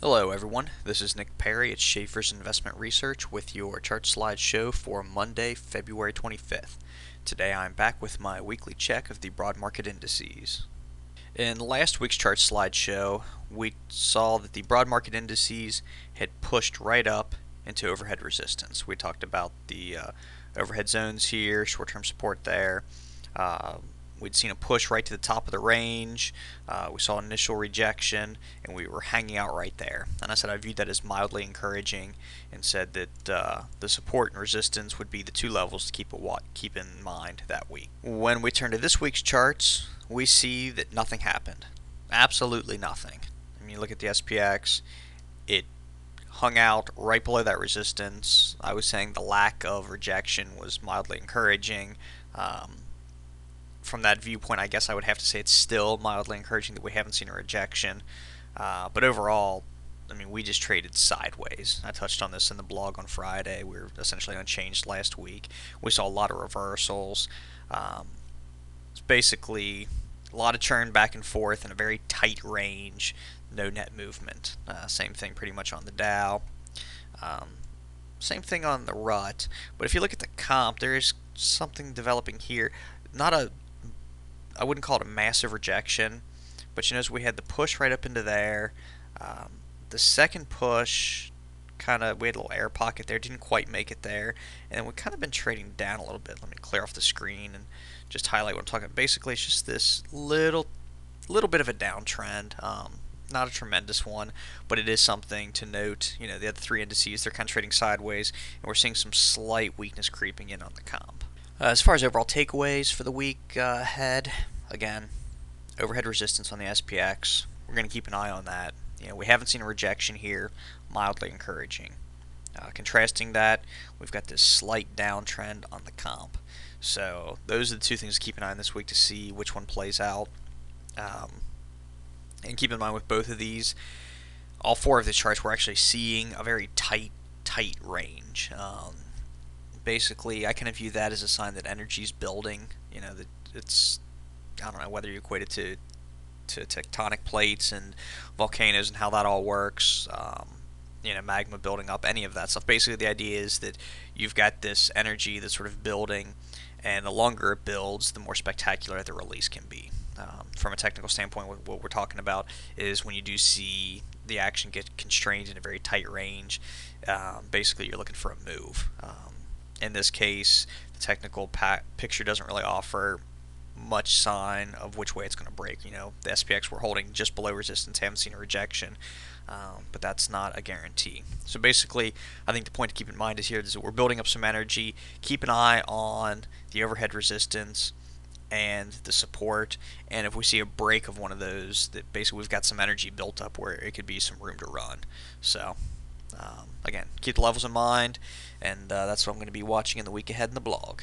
Hello everyone, this is Nick Perry at Schaefer's Investment Research with your chart slide show for Monday, February 25th. Today I'm back with my weekly check of the broad market indices. In last week's chart slide show, we saw that the broad market indices had pushed right up into overhead resistance. We talked about the overhead zones here, short-term support there. We'd seen a push right to the top of the range. We saw initial rejection, and we were hanging out right there. And I said I viewed that as mildly encouraging, and said that the support and resistance would be the two levels to keep in mind that week. When we turn to this week's charts, we see that nothing happened. Absolutely nothing. I mean, you look at the SPX, it hung out right below that resistance. I was saying the lack of rejection was mildly encouraging. From that viewpoint, I guess I would have to say it's still mildly encouraging that we haven't seen a rejection. But overall, I mean, we just traded sideways. I touched on this in the blog on Friday. We were essentially unchanged last week. We saw a lot of reversals. It's basically a lot of churn back and forth in a very tight range, no net movement. Same thing pretty much on the Dow. Same thing on the RUT. But if you look at the comp, there is something developing here. I wouldn't call it a massive rejection, but you notice we had the push right up into there. The second push, we had a little air pocket there, didn't quite make it there, and then we've kind of been trading down a little bit. Let me clear off the screen and just highlight what I'm talking about. Basically, it's just this little bit of a downtrend. Not a tremendous one, but it is something to note. You know, the other three indices, they're kind of trading sideways, and we're seeing some slight weakness creeping in on the comp. As far as overall takeaways for the week ahead, again, overhead resistance on the SPX. We're going to keep an eye on that. You know, we haven't seen a rejection here, mildly encouraging. Contrasting that, we've got this slight downtrend on the comp. So those are the two things to keep an eye on this week to see which one plays out. And keep in mind with both of these, all four of the charts, we're actually seeing a very tight range. Basically, I kind of view that as a sign that energy's building. You know, that it's, I don't know whether you equate it to tectonic plates and volcanoes and how that all works. You know, magma building up, any of that stuff. Basically, the idea is that you've got this energy that's sort of building, and the longer it builds, the more spectacular the release can be. From a technical standpoint, what we're talking about is when you do see the action get constrained in a very tight range, basically you're looking for a move. In this case, the technical picture doesn't really offer much sign of which way it's going to break. You know, the SPX we're holding just below resistance, haven't seen a rejection, but that's not a guarantee. So basically, I think the point to keep in mind is that we're building up some energy. Keep an eye on the overhead resistance and the support, and if we see a break of one of those, that basically we've got some energy built up where it could be some room to run. So again, keep the levels in mind, and that's what I'm going to be watching in the week ahead in the blog.